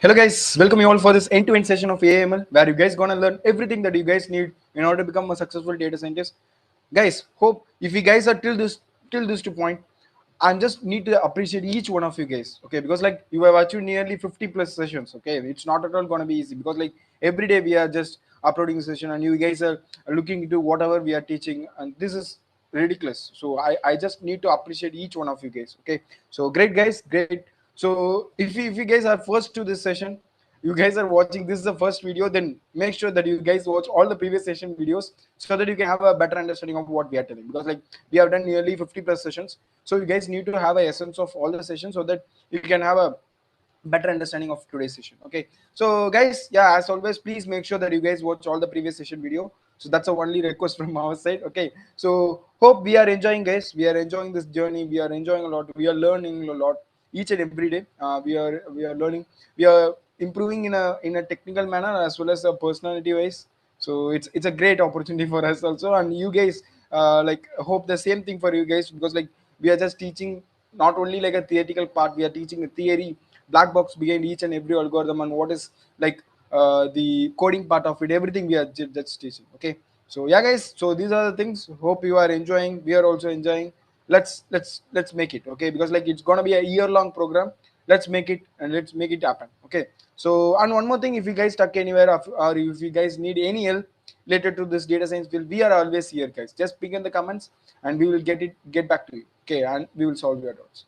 Hello guys, welcome you all for this end-to-end session of AIML where you guys gonna learn everything that you guys need in order to become a successful data scientist. Guys, hope if you guys are till this to point, I just need to appreciate each one of you guys. Okay, because like you have achieved nearly 50 plus sessions. Okay, it's not at all gonna be easy because like every day we are just uploading a session and you guys are looking into whatever we are teaching, and this is ridiculous. So I just need to appreciate each one of you guys. Okay, so great guys, great. So if you guys are first to this session, you guys are watching this is the first video, then make sure that you guys watch all the previous session videos so that you can have a better understanding of what we are telling, because like we have done nearly 50 plus sessions. So you guys need to have a essence of all the sessions so that you can have a better understanding of today's session. Okay, so guys, yeah, as always, please make sure that you guys watch all the previous session video. So that's a only request from our side. Okay, so hope we are enjoying, guys. We are enjoying this journey. We are enjoying a lot. We are learning a lot each and every day. We are learning. We are improving in a technical manner as well as a personality wise. So it's a great opportunity for us also, and you guys like hope the same thing for you guys, because like we are just teaching not only like a theoretical part, we are teaching a theory, black box behind each and every algorithm, and what is like the coding part of it, everything we are just teaching. Okay, so yeah guys, so these are the things. Hope you are enjoying, we are also enjoying. Let's make it. Okay, because like it's gonna be a year-long program. Let's make it, and let's make it happen. Okay, so and one more thing, if you guys stuck anywhere or if you guys need any help related to this data science field, we are always here, guys. Just pick in the comments and we will get back to you. Okay, and we will solve your doubts.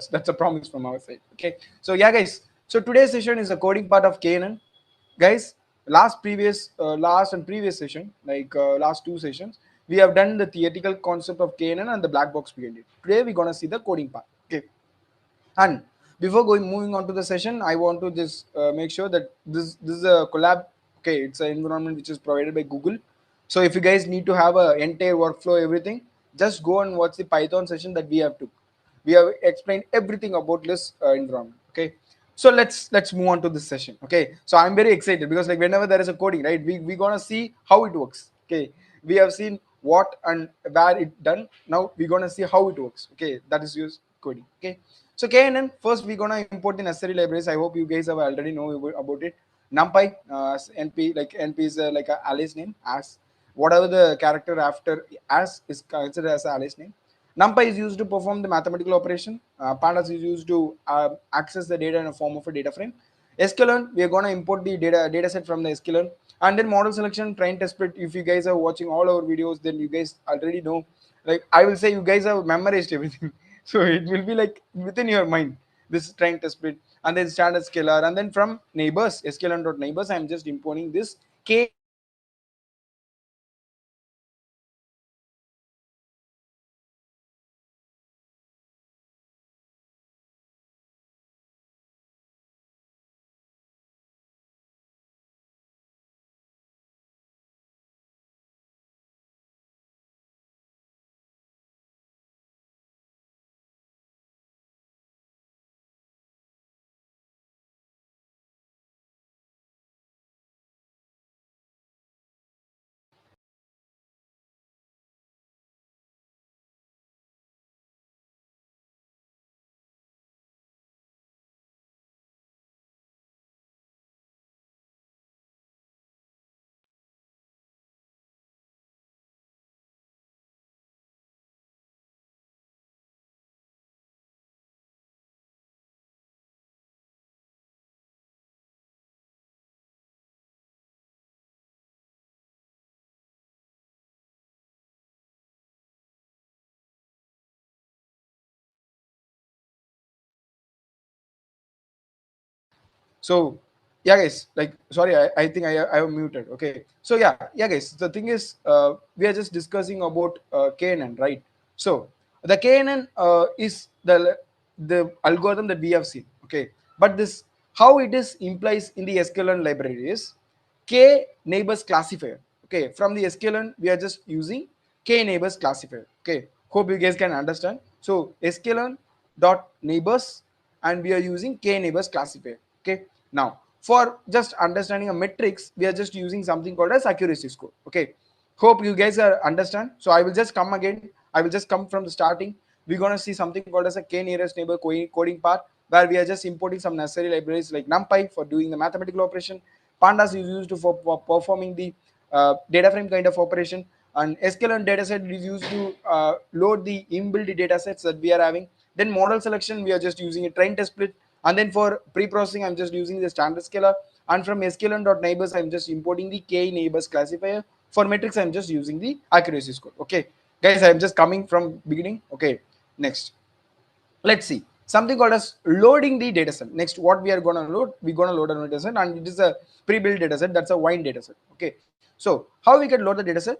That's a promise from our side. Okay, so yeah guys, so today's session is the coding part of KNN. Guys, last and previous session, like last two sessions, we have done the theoretical concept of KNN and the black box behind it. Today we're gonna see the coding part. Okay, and before moving on to the session, I want to just make sure that this is a collab. Okay, it's an environment which is provided by Google. So if you guys need to have a entire workflow, everything, just go and watch the Python session that we have took. We have explained everything about this environment. Okay, so let's move on to this session. Okay, so I'm very excited because like whenever there is a coding, right, we gonna see how it works. Okay, we have seen what and where it done. Now we're gonna see how it works. Okay, that is use coding. Okay, so KNN, first we're gonna import the necessary libraries. I hope you guys have already know about it. NumPy, NP, like NP is like a alias name, as whatever the character after as is considered as an alias name. NumPy is used to perform the mathematical operation. Pandas is used to access the data in a form of a data frame. sklearn, we are going to import the data set from the sklearn. And then model selection, train test bit. If you guys are watching all our videos, then you guys already know. Like I will say, you guys have memorized everything. So it will be like within your mind, this train test bit. And then standard scalar. And then from neighbors, sklearn.neighbors, I'm just importing this KNN algorithm. Okay, so KNN algorithm is nothing but like So yeah guys, like sorry, I think I have muted. Okay, so yeah guys, the thing is we are just discussing about KNN, right? So the KNN is the algorithm that we have seen. Okay, but this how it is implies in the sklearn library is k neighbors classifier. Okay, from the sklearn we are just using k neighbors classifier. Okay, hope you guys can understand. So sklearn dot neighbors, and we are using k neighbors classifier. Okay, now for just understanding a metrics, we are just using something called as accuracy score. Okay, hope you guys are understand. So I will just come again, I will just come from the starting. we're going to see something called as a k nearest neighbor coding part, where we are just importing some necessary libraries like numpy for doing the mathematical operation. Pandas is used for performing the data frame kind of operation, and sklearn dataset is used to load the inbuilt datasets that we are having. Then model selection, we are just using a train test split, and then for pre-processing, I'm just using the standard scalar, and from sklearn.neighbors, I'm just importing the k neighbors classifier. For metrics, I'm just using the accuracy score. Okay, guys, I'm just coming from beginning. Okay, next, let's see something called as loading the dataset. Next, what we are going to load, we're going to load a dataset, and it is a pre-built dataset. That's a wine dataset. Okay, so how we can load the dataset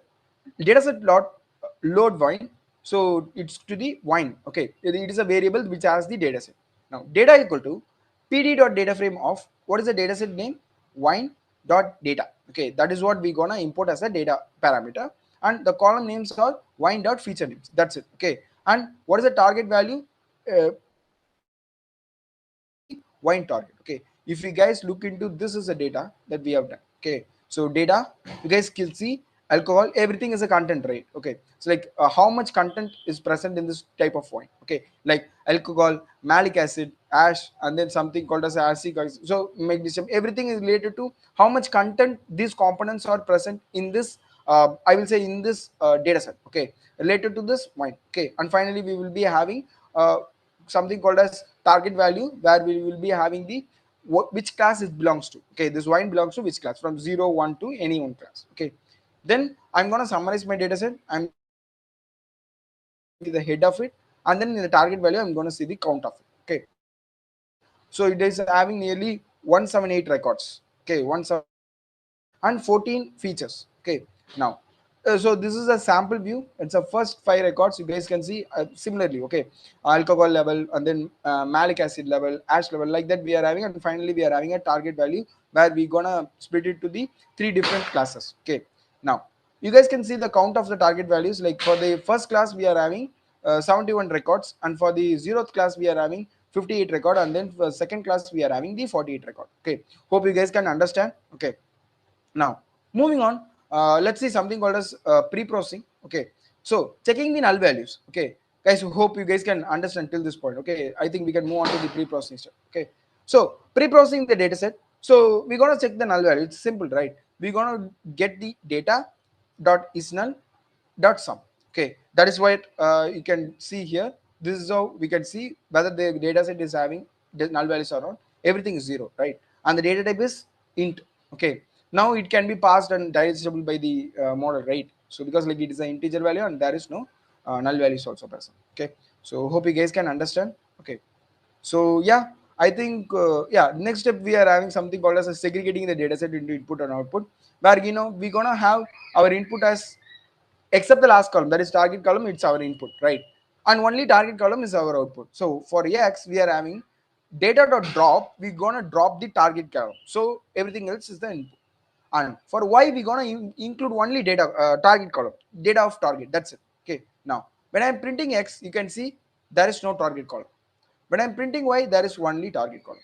load wine. So it's to the wine. Okay, it is a variable which has the dataset. Now data equal to pd.dataframe of what is the dataset name, wine.data. Okay, that is what we're gonna import as a data parameter, and the column names are wine.feature names. That's it. Okay, and what is the target value? We are having the wine target. Okay, if you guys look into this, is the data that we have done. Okay, so data, you guys can see alcohol, everything is a content, right? Okay, so like how much content is present in this type of wine. Okay, like alcohol, malic acid, ash, and then something called as acetic acid, so magnesium, everything is related to how much content these components are present in this, I will say, in this data set. Okay, related to this wine. Okay, and finally we will be having something called as target value, where we will be having the which class it belongs to. Okay, this wine belongs to which class, from 0 1 to any one class. Okay, then I'm going to summarize my data set. I'm just going to see the head of it, and then in the target value I'm going to see the count of it. Okay, so it is having nearly 178 records. Okay, 178 records and 14 features. Okay, now so this is a sample view. It's a first 5 records. You guys can see similarly. Okay, alcohol level, and then malic acid level, ash level, like that we are having, and finally we are having a target value where we gonna split it to the 3 different classes. Okay, now you guys can see the count of the target values. Like for the first class we are having 71 records, and for the 0th class we are having 58 record, and then for second class we are having the 48 record. Okay, hope you guys can understand. Okay, now moving on, let's see something called as pre-processing. Okay, so checking the null values. Okay, guys, hope you guys can understand till this point. Okay, I think we can move on to the pre-processing step. Okay, so pre-processing the data set. So we're gonna check the null value. It's simple, right? We're gonna get the data dot is null dot sum. Okay, that is what you can see here. This is how we can see whether the data set is having the null values or not. Everything is 0, right? And the data type is int. Okay, now it can be passed and digestible by the model, right? So because like it is an integer value and there is no null values also present. Okay, so hope you guys can understand. Okay, so yeah, I think yeah, next step we are having something called as a segregating the data set into input and output, where we're gonna have our input as, except the last column, that is target column, it's our input, right? And only target column is our output. So for x we are having data dot drop, we're gonna drop the target column, so everything else is the input. And for y we're gonna include only data target column, data of target, that's it. Okay, now when I'm printing x, you can see there is no target column. When I'm printing y, there is only target column.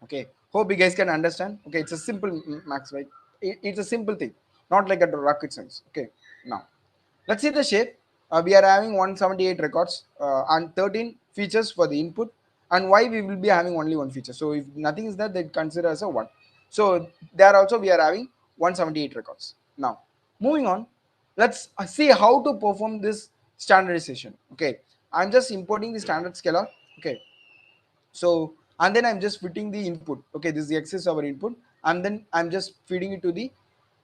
Okay, hope you guys can understand. Okay, it's a simple max, right? It's a simple thing, not like a rocket science. Okay, now let's see the shape. We are having 178 records and 13 features for the input, and why we will be having only one feature. So if nothing is there, they consider as a 1. So there also we are having 178 records. Now moving on, let's see how to perform this standardization. Okay, I'm just importing the standard scalar. Okay, so and then I'm just fitting the input. Okay, this is the x is our input, and then I'm just feeding it to the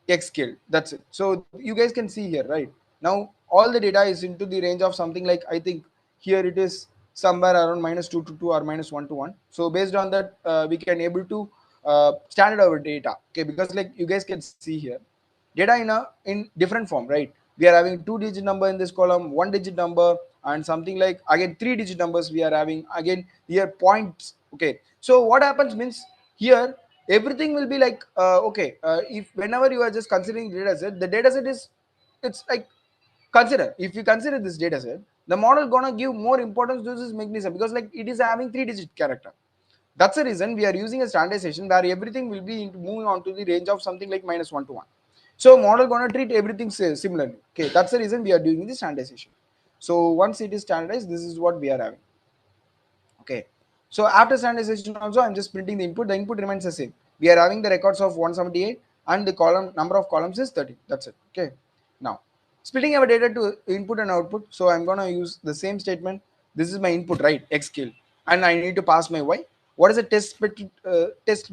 x scale. That's it. So you guys can see here, right? Now all the data is into the range of something like, I think here it is somewhere around -2 to 2 or -1 to 1. So based on that, we can able to standard our data. Okay, because like you guys can see here, data in different form, right? We are having 2-digit number in this column, 1-digit number, and something like again 3-digit numbers we are having, again here points. Okay, so what happens means here everything will be like if whenever you are just considering the data set, the data set is, it's like, consider, if you consider this data set, the model gonna give more importance to this mechanism, because like it is having 3-digit character. That's the reason we are using a standardization where everything will be moving on to the range of something like -1 to 1. So model gonna treat everything similarly. Okay, that's the reason we are doing the standardization. So once it is standardized, this is what we are having. Okay. So after standardization also, I'm just printing the input. The input remains the same. We are having the records of 178 and the column number of columns is 30. That's it. Okay. Now, splitting our data to input and output. So I'm going to use the same statement. This is my input, right? X scale. And I need to pass my Y. What is the test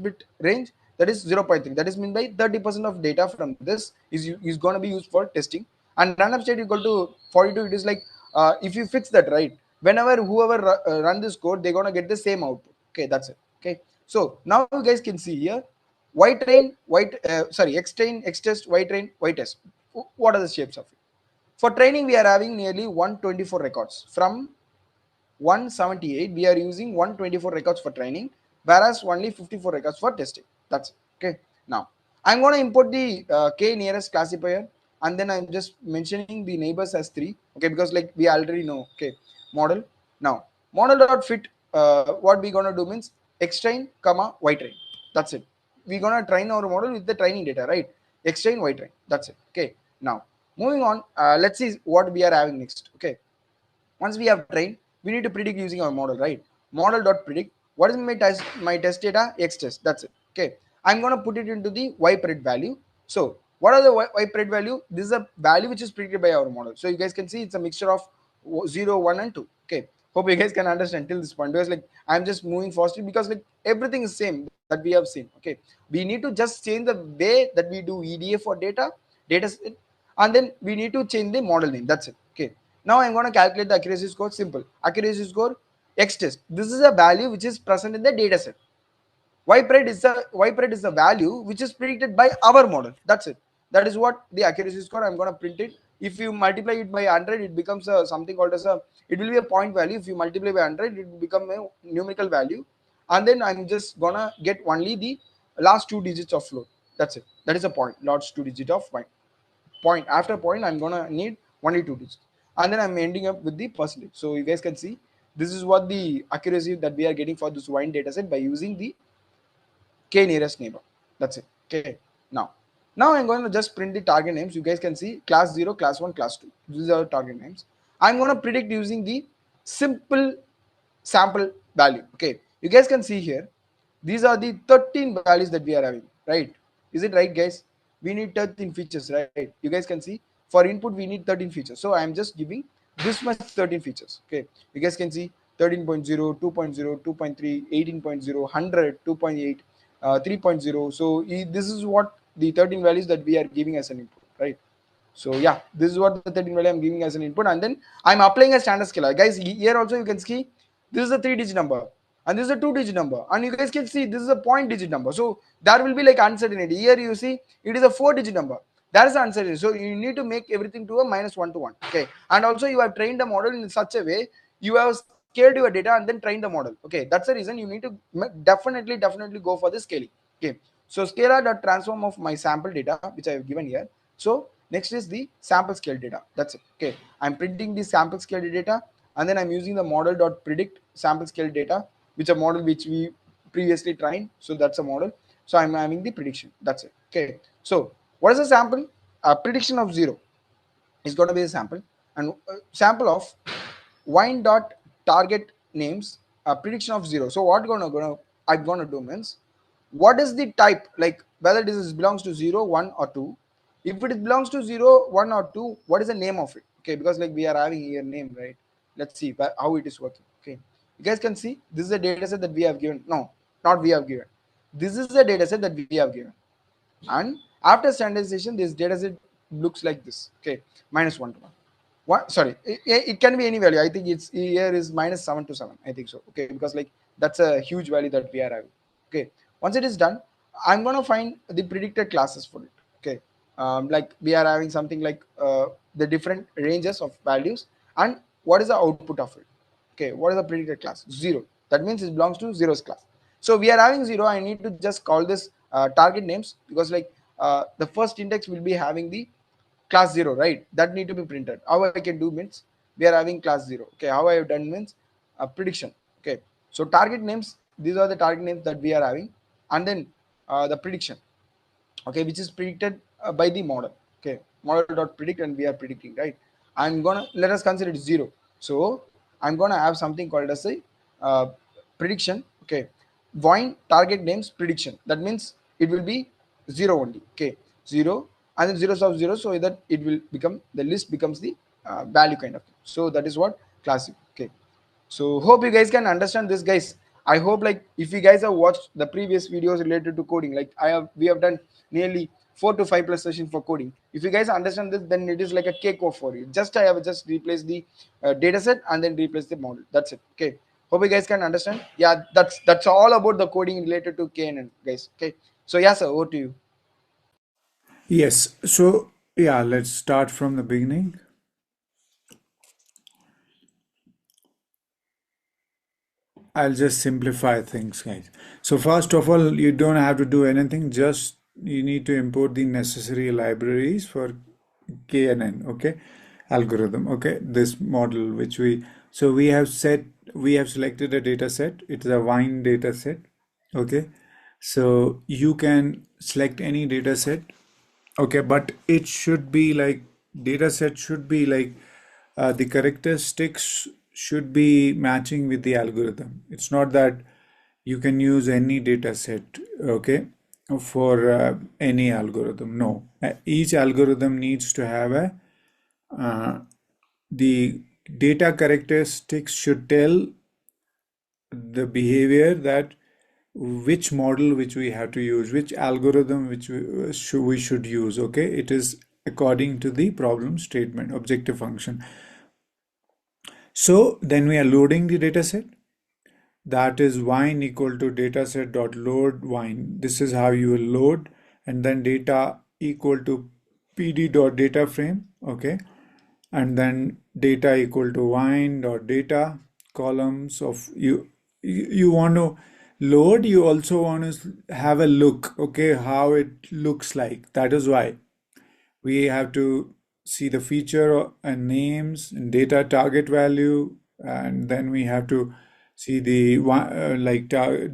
bit range? That is 0.3. That is mean by 30% of data from this is going to be used for testing. And random state equal to 42. It is like if you fix that, right? Whenever whoever run this code, they're gonna get the same output. Okay, that's it. Okay, so now you guys can see here, y train, x train, x test, y train, y test. What are the shapes of it? For training, we are having nearly 124 records. From 178, we are using 124 records for training, whereas only 54 records for testing. That's it. Okay. Now I'm going to import the k nearest classifier, and then I'm just mentioning the neighbors as 3. Okay, because like we already know. Okay, model. Now model dot fit. What we gonna do means x train comma y train. That's it. We're gonna train our model with the training data, right? X train, y train. That's it. Okay. Now moving on. Let's see what we are having next. Okay. Once we have trained, we need to predict using our model, right? Model dot predict. What is my test data? X test. That's it. Okay, I'm going to put it into the y pred value. So what are the y pred value? This is a value which is predicted by our model. So you guys can see it's a mixture of 0, 1 and 2. Okay, hope you guys can understand till this point, because like I'm just moving faster because like everything is same that we have seen. Okay, we need to just change the way that we do EDA for data set, and then we need to change the model name. That's it. Okay, now I'm going to calculate the accuracy score. Simple. Accuracy score X test. This is a value which is present in the data set. Y pred is the value which is predicted by our model. That's it. That is what the accuracy score. I'm going to print it. If you multiply it by 100, it becomes something called as a. It will be a point value. If you multiply by 100, it will become a numerical value. And then I'm just gonna get only the last 2 digits of float. That's it. That is a point. Last 2 digits of point. After point, I'm gonna need only 2 digits, and then I'm ending up with the percentage. So you guys can see this is what the accuracy that we are getting for this wine data set by using the k nearest neighbor. That's it. Okay. Now I'm going to just print the target names. You guys can see class 0, class 1, class 2. These are target names. I'm going to predict using the simple sample value. Okay, you guys can see here, these are the 13 values that we are having, right? Is it right, guys? We need 13 features, right? You guys can see for input we need 13 features. So I am just giving this much 13 features. Okay, you guys can see 13.0, 2.0, 2.3, 18.0, 100, 2.8, 3.0. So this is what the 13 values that we are giving as an input, right? So yeah, this is what the 13 value I'm giving as an input, and then I'm applying a standard scalar. Guys, here also you can see this is a 3-digit number, and this is a 2-digit number, and you guys can see this is a point-digit number. So there will be like uncertainty. Here you see it is a 4-digit number. That is uncertainty. So you need to make everything to a -1 to 1. Okay, and also you have trained the model in such a way, you have scaled your data and then trained the model. Okay, that's the reason you need to definitely go for the scaling. Okay, so scalar dot transform of my sample data which I have given here. So next is the sample scale data. That's it. Okay, I'm printing the sample scale data, and then I'm using the model dot predict sample scale data, which a model which we previously trained. So that's a model. So I'm having the prediction. That's it. Okay, so what is a sample? A prediction of 0 is going to be a sample, and sample of wine dot target names, a prediction of 0. So what I'm gonna do means, what is the type, like whether this belongs to 0, 1 or 2. If it belongs to 0, 1 or 2, what is the name of it? Okay, because like we are having here name, right? Let's see how it is working. Okay, you guys can see this is a data set that we have given. No, not we have given. This is the data set that we have given, and after standardization this data set looks like this. Okay, -1 to 1. What? Sorry, it can be any value. I think it's here is -7 to 7. I think so. Okay, because like that's a huge value that we are having. Okay, once it is done, I'm gonna find the predicted classes for it. Okay, like we are having something like the different ranges of values, and what is the output of it? Okay, what is the predicted class? 0. That means it belongs to zeros class. So we are having 0. I need to just call this target names, because like the first index will be having the class 0, right? That need to be printed. How I can do means, we are having class 0. Okay, how I have done means prediction. Okay, so target names, these are the target names that we are having, and then the prediction. Okay, which is predicted by the model. Okay, model dot predict, and we are predicting, right? I'm gonna let us consider it 0. So I'm gonna have something called as a prediction. Okay, void target names prediction. That means it will be 0 only. Okay, 0 and then zeros of 0, so that it will become the list becomes the value kind of thing. So that is what classic. Okay, so hope you guys can understand this, guys. I hope like if you guys have watched the previous videos related to coding, like we have done nearly 4 to 5 plus sessions for coding. If you guys understand this, then it is like a cake off for you. Just I have just replaced the data set and then replace the model. That's it. Okay. Hope you guys can understand. Yeah, that's all about the coding related to KNN, guys. Okay. So yeah, sir, over to you. Yes, so yeah, let's start from the beginning. I'll just simplify things, guys. So first of all, you don't have to do anything, just you need to import the necessary libraries for KNN, okay? Algorithm, okay? This model which so we have selected a data set. It's a wine data set, okay? So you can select any data set. Okay, but it should be like data set should be like the characteristics should be matching with the algorithm. It's not that you can use any data set, okay, for any algorithm. No, each algorithm needs to have a the data characteristics should tell the behavior that which model which we have to use, which algorithm which we should use. Okay, it is according to the problem statement objective function. So then we are loading the data set. That is wine equal to dataset dot load wine. This is how you will load, and then data equal to pd dot data frame. Okay, and then data equal to wine dot data columns of you want to load, you also want to have a look, okay, how it looks like. That is why we have to see the feature and names and data target value, and then we have to see the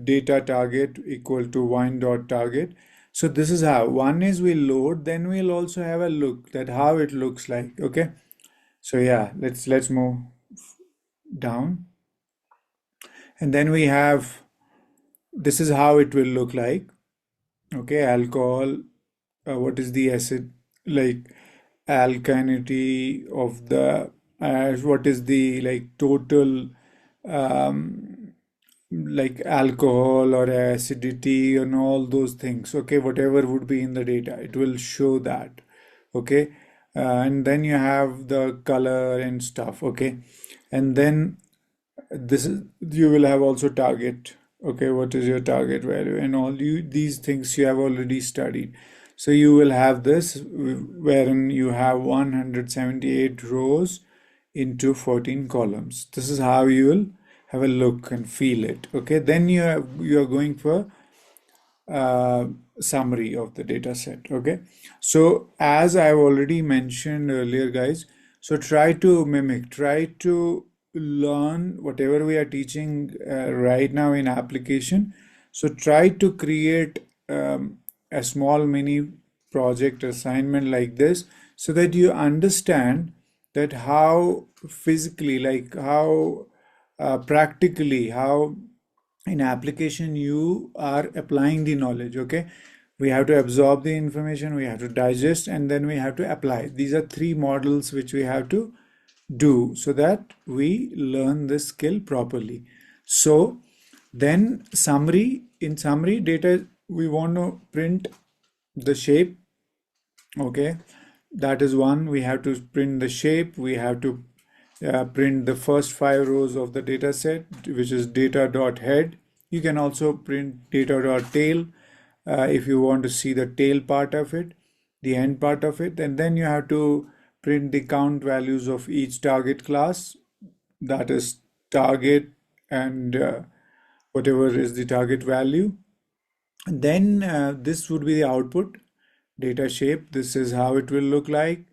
data target equal to wine dot target. So this is how one is we load, then we'll also have a look that how it looks like. Okay, so yeah, let's move down, and then we have this is how it will look like. Okay, alcohol, what is the acid, like alkalinity of the what is the like total like alcohol or acidity and all those things. Okay, whatever would be in the data, it will show that. Okay, and then you have the color and stuff. Okay, and then this is you will have also target. Okay, what is your target value and all you these things you have already studied. So you will have this wherein you have 178 rows into 14 columns. This is how you will have a look and feel it. Okay, then you are going for uh, summary of the data set. Okay, so as I've already mentioned earlier, guys, so try to mimic, try to learn whatever we are teaching right now in application. So try to create a small mini project assignment like this so that you understand that how physically, like how practically, how in application you are applying the knowledge. Okay, we have to absorb the information, we have to digest, and then we have to apply. These are three models which we have to do so that we learn this skill properly. So then summary, in summary data we want to print the shape. Okay, that is one. We have to print the shape, we have to print the first 5 rows of the data set, which is data dot head. You can also print data dot tail if you want to see the tail part of it, the end part of it, and then you have to print the count values of each target class, that is target and whatever is the target value. Then this would be the output data shape. This is how it will look like.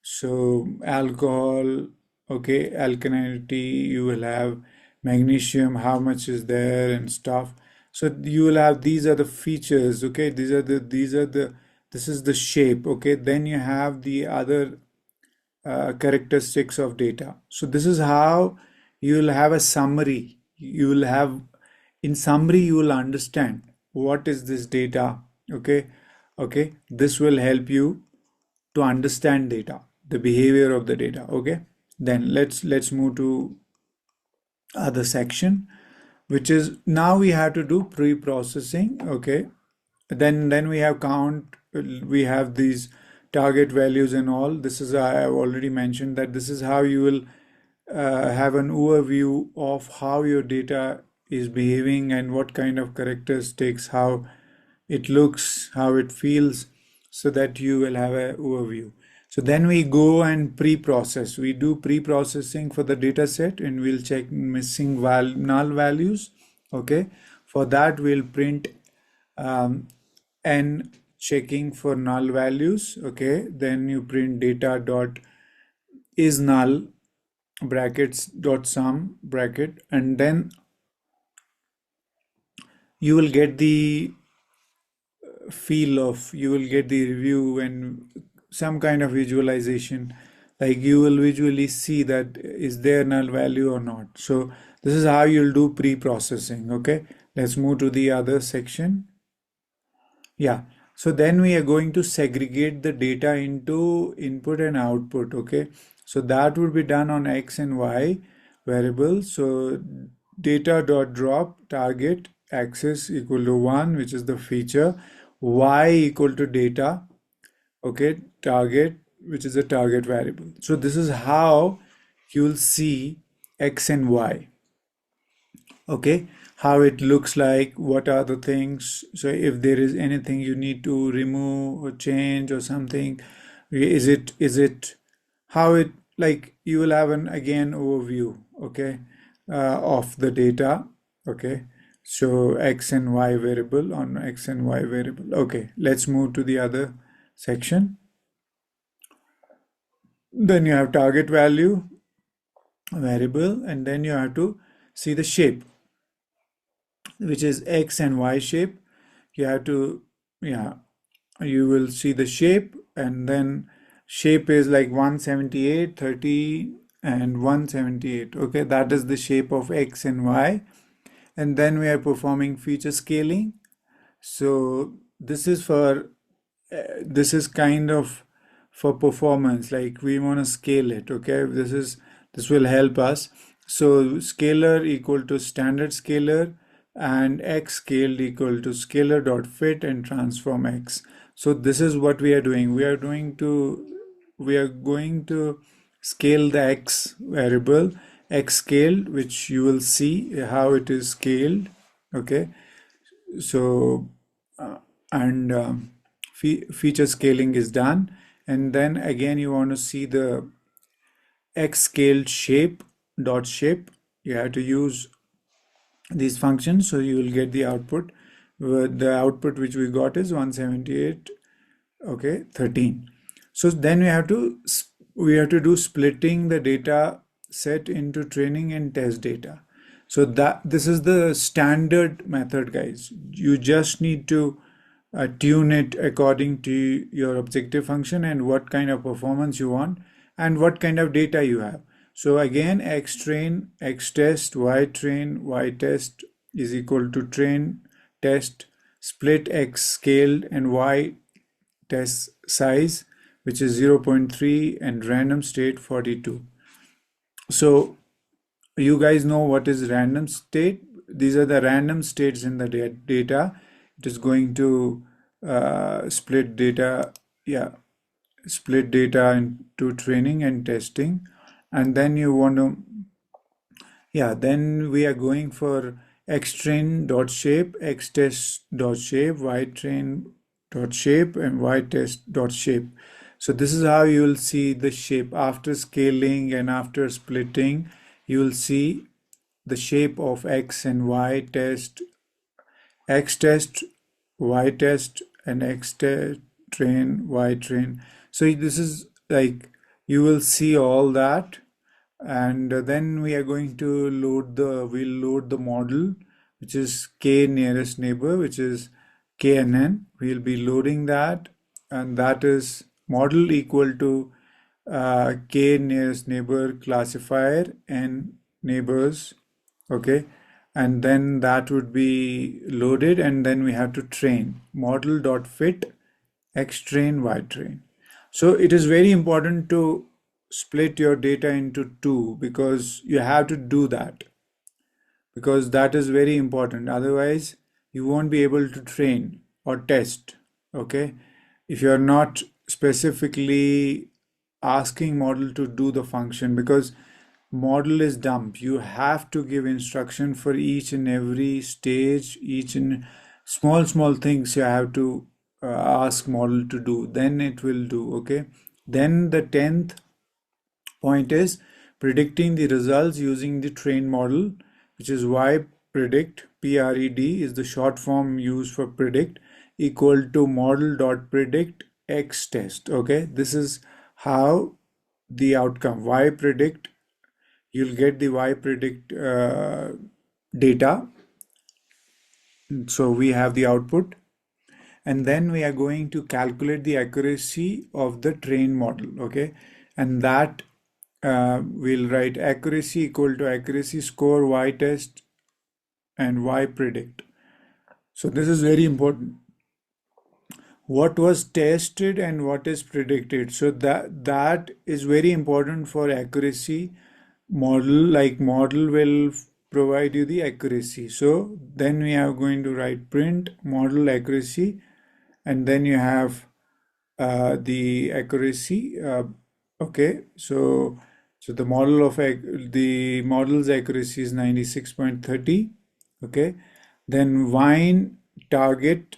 So alcohol, okay, alkalinity, you will have magnesium, how much is there and stuff. So you will have these are the features, okay, these are the this is the shape. Okay, then you have the other characteristics of data. So this is how you will have a summary. You will have, in summary, you will understand what is this data. Okay, okay. This will help you to understand data, the behavior of the data. Okay. Then let's move to other section, which is now we have to do pre-processing. Okay, then we have count, we have these target values and all. This is, I have already mentioned that this is how you will have an overview of how your data is behaving and what kind of characteristics, how it looks, how it feels, so that you will have an overview. So then we go and pre-process. We do pre-processing for the data set and we'll check missing null values. Okay. For that, we'll print n checking for null values. Okay. Then you print data dot is null brackets dot sum bracket, and then you will get the feel of, you will get the review and some kind of visualization, like you will visually see that is there null value or not. So this is how you'll do pre-processing. Okay, let's move to the other section. Yeah, so then we are going to segregate the data into input and output. Okay, so that would be done on x and y variables. So data dot drop target axis equal to 1, which is the feature, y equal to data, okay, target, which is a target variable. So this is how you'll see x and y. Okay, how it looks like, what are the things. So if there is anything you need to remove or change or something, is it how it, like you will have an again overview. Okay, of the data. Okay, so x and y variable on x and y variable. Okay, let's move to the other section. Then you have target value variable, and then you have to see the shape, which is x and y shape. You have to, yeah, you will see the shape, and then shape is like 178, 30, and 178. Okay, that is the shape of x and y. And then we are performing feature scaling. So this is for this is kind of for performance, like we want to scale it. Okay, this will help us. So scalar equal to standard scalar, and x scaled equal to scalar dot fit and transform x. So this is what we are doing. We are going to scale the x variable, x scaled, which you will see how it is scaled. Okay, so and feature scaling is done, and then again you want to see the x scaled shape dot shape. You have to use these functions, so you will get the output. The output which we got is 178, okay, 13. So then we have to do splitting the data set into training and test data. So that this is the standard method, guys. You just need to tune it according to your objective function and what kind of performance you want and what kind of data you have. So again, x train, x test, y train, y test is equal to train, test, split x scaled, and y test size, which is 0.3, and random state 42. So you guys know what is random state. These are the random states in the data. It is going to split data, yeah, split data into training and testing. And then you want to, yeah, then we are going for xtrain dot shape, xtest dot shape, ytrain dot shape, and ytest dot shape. So this is how you will see the shape after scaling and after splitting. You will see the shape of x and y test, x test, y test, and x train, y train. So this is like you will see all that, and then we are going to we'll load the model, which is k nearest neighbor, which is KNN. We'll be loading that, and that is model equal to K nearest neighbor classifier and neighbors, okay, and then that would be loaded, and then we have to train model dot fit x train y train. So it is very important to split your data into two, because you have to do that, because that is very important. Otherwise, you won't be able to train or test. Okay, if you are not specifically asking model to do the function, because model is dumb. You have to give instruction for each and every stage, each and small things you have to ask model to do. Then it will do. Okay. Then the 10th point is predicting the results using the trained model, which is y predict, PRED is the short form used for predict, equal to model dot predict x test. Okay, this is how the outcome y predict, you'll get the y predict data. So we have the output, and then we are going to calculate the accuracy of the trained model. Okay, and that we'll write accuracy equal to accuracy score y test and y predict. So this is very important. What was tested and what is predicted. So that is very important for accuracy. Model, like model will provide you the accuracy. So then we are going to write print model accuracy, and then you have the accuracy. Okay, so the the model's accuracy is 96.30. Okay, then wine target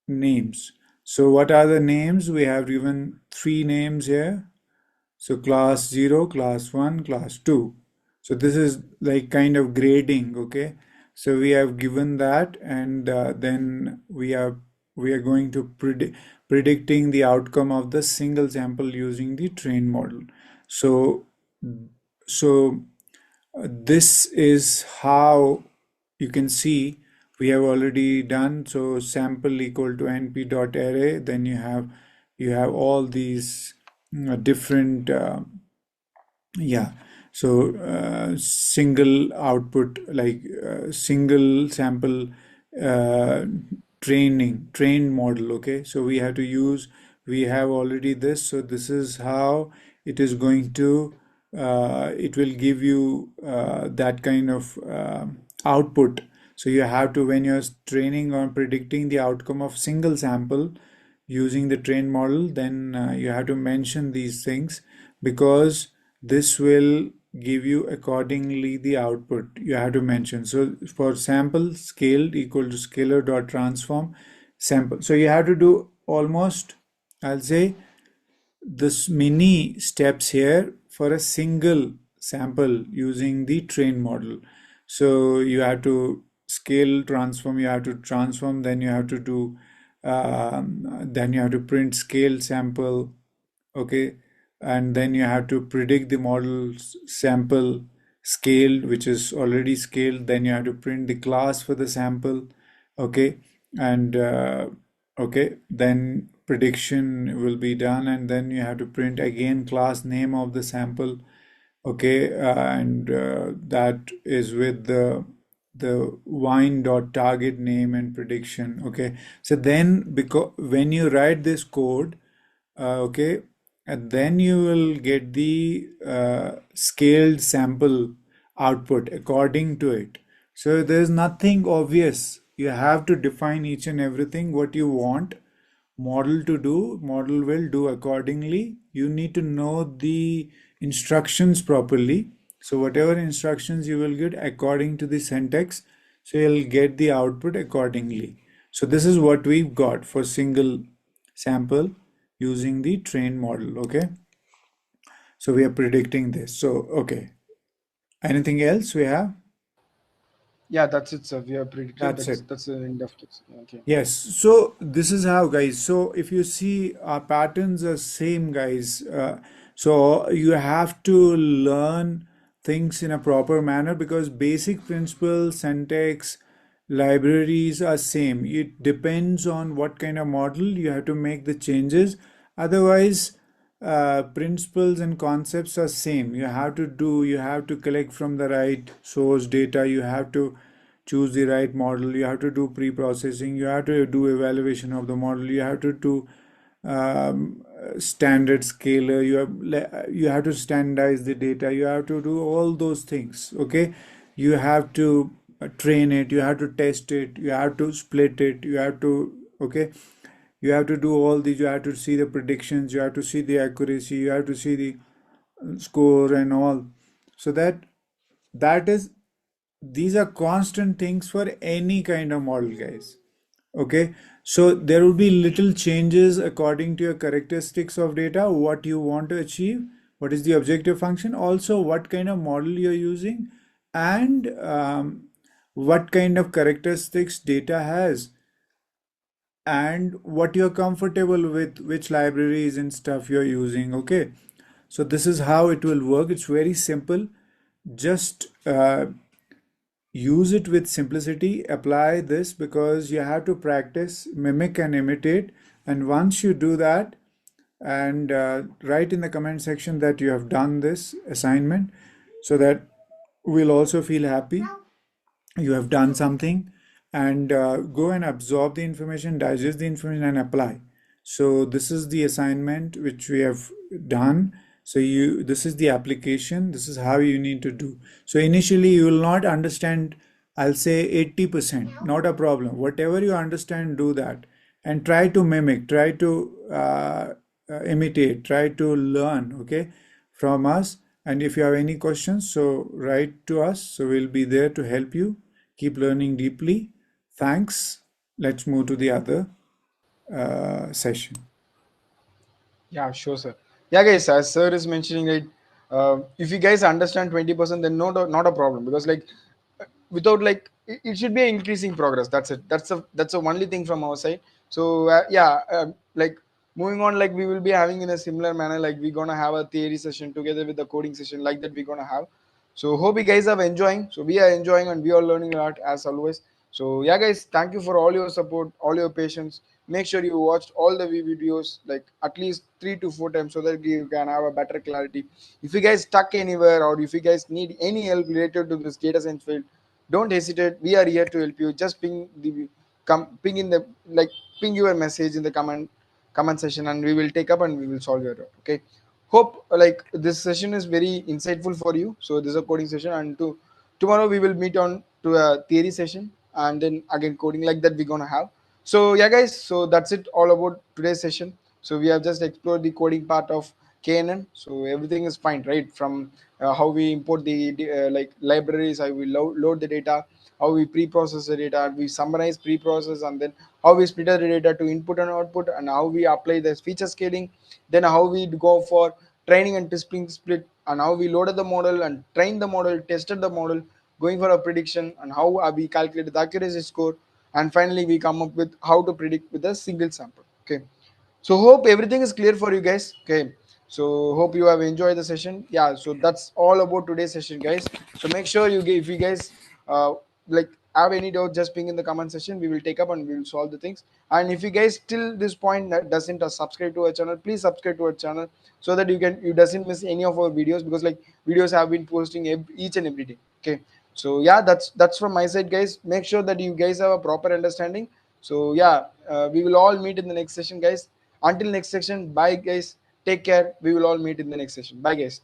names. So what are the names? We have given three names here. So class 0, class 1, class 2. So this is like kind of grading, okay? So we have given that, and then we are going to predicting the outcome of the single sample using the trained model. So this is how you can see we have already done. So sample equal to np dot array. Then you have all these different yeah. So single output, like single sample uh, trained model. Okay, so we have already this. So this is how it is going to it will give you that kind of output. So you have to, when you're training or predicting the outcome of single sample using the trained model, then you have to mention these things, because this will give you accordingly the output you have to mention. So for sample scaled equal to scalar dot transform sample. So you have to do almost, I'll say, this many steps here for a single sample using the trained model. So you have to scale transform, you have to transform, then you have to do then you have to print scale sample. Okay, and then you have to predict the model sample scaled, which is already scaled. Then you have to print the class for the sample. Okay, and okay, then prediction will be done, and then you have to print again class name of the sample. Okay, and that is with the wine dot target name and prediction. Okay, so then, because when you write this code, okay, and then you will get the scaled sample output according to it. So there's nothing obvious. You have to define each and everything what you want model to do. Model will do accordingly. You need to know the instructions properly. So whatever instructions you will get according to the syntax, so you'll get the output accordingly. So this is what we've got for single sample using the trained model. Okay, so we are predicting this. So okay, anything else we have? Yeah, that's it, sir. We have predicted. That's That's it. that's the end of it. Okay. Yes, so this is how, guys. So if you see, our patterns are same, guys. So you have to learn things in a proper manner, because basic principles, syntax, libraries are same. It depends on what kind of model you have to make the changes. Otherwise, principles and concepts are same. You have to collect from the right source data, you have to choose the right model, you have to do pre-processing, you have to do evaluation of the model, you have to do standard scaler, you have to standardize the data, you have to do all those things. Okay, you have to train it, you have to test it, you have to split it, you have to, okay, you have to do all these, you have to see the predictions, you have to see the accuracy, you have to see the score and all. So that is, these are constant things for any kind of model, guys. Okay, so there will be little changes according to your characteristics of data, what you want to achieve, what is the objective function, also what kind of model you're using, and what kind of characteristics data has, and what you're comfortable with, which libraries and stuff you're using. Okay, so this is how it will work. It's very simple. Just use it with simplicity, apply this, because you have to practice, mimic and imitate. And once you do that, and write in the comment section that you have done this assignment, so that we'll also feel happy you have done something. And go and absorb the information, digest the information, and apply. So this is the assignment which we have done. So you, this is the application, this is how you need to do. So initially you will not understand, I'll say 80%, not a problem. Whatever you understand, do that, and try to mimic, try to imitate, try to learn, okay, from us. And if you have any questions, so write to us. So we'll be there to help you. Keep learning deeply. Thanks. Let's move to the other session. Yeah, sure, sir. Yeah, guys, as sir is mentioning, right, if you guys understand 20%, then not a problem, because like without like it should be an increasing progress. That's it. That's the only thing from our side. So yeah, like moving on, like we will be having in a similar manner. Like we're gonna have a theory session together with the coding session, like that we're gonna have. So hope you guys are enjoying. So we are enjoying and we are learning a lot as always. So yeah, guys, thank you for all your support, all your patience. Make sure you watched all the videos like at least 3 to 4 times, so that you can have a better clarity. If you guys stuck anywhere, or if you guys need any help related to this data science field, don't hesitate. We are here to help you. Just ping in the like ping your message in the comment section, and we will take up and we will solve your doubt. Okay, hope like this session is very insightful for you. So this is a coding session, and tomorrow we will meet on to a theory session, and then again coding, like that we're gonna have. So yeah, guys, so that's it all about today's session. So we have just explored the coding part of KNN. So everything is fine, right? From how we import the like libraries, how we load the data, how we pre-process the data, we summarize pre-process, and then how we split the data to input and output, and how we apply the feature scaling, then how we go for training and testing split, and how we loaded the model and trained the model, tested the model, going for a prediction, and how we calculated the accuracy score, and finally we come up with how to predict with a single sample. Okay, so hope everything is clear for you guys. Okay, so hope you have enjoyed the session. Yeah, so that's all about today's session, guys. So make sure if you guys uh, like have any doubt, just ping in the comment section. We will take up and we will solve the things. And if you guys till this point doesn't subscribe to our channel, please subscribe to our channel, so that you doesn't miss any of our videos, because like videos have been posting each and every day. Okay, so yeah, that's from my side, guys. Make sure that you guys have a proper understanding. So yeah, we will all meet in the next session, guys. Until next session, bye, guys. Take care. We will all meet in the next session. Bye, guys.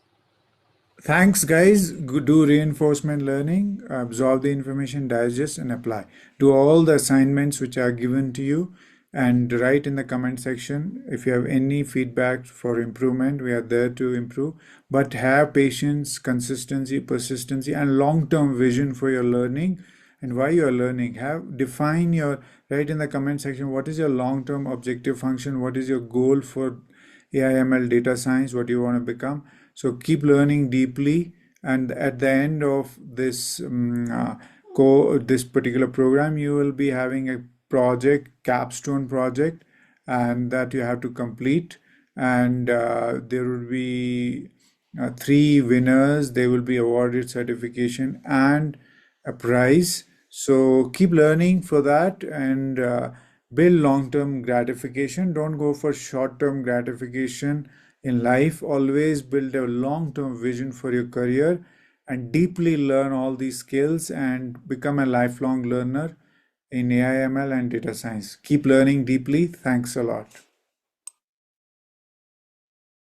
Thanks, guys. Do reinforcement learning, absorb the information, digest, and apply. Do all the assignments which are given to you, and write in the comment section if you have any feedback for improvement. We are there to improve. But have patience, consistency, persistency, and long-term vision for your learning and why you are learning. Have define your, write in the comment section what is your long-term objective function, what is your goal for AIML data science, what you want to become. So keep learning deeply, and at the end of this this particular program, you will be having a project, capstone project, and that you have to complete. And there will be three winners. They will be awarded certification and a prize. So keep learning for that, and build long-term gratification. Don't go for short-term gratification In life, always build a long-term vision for your career and deeply learn all these skills and become a lifelong learner in AI, ML, and data science. Keep learning deeply. Thanks a lot.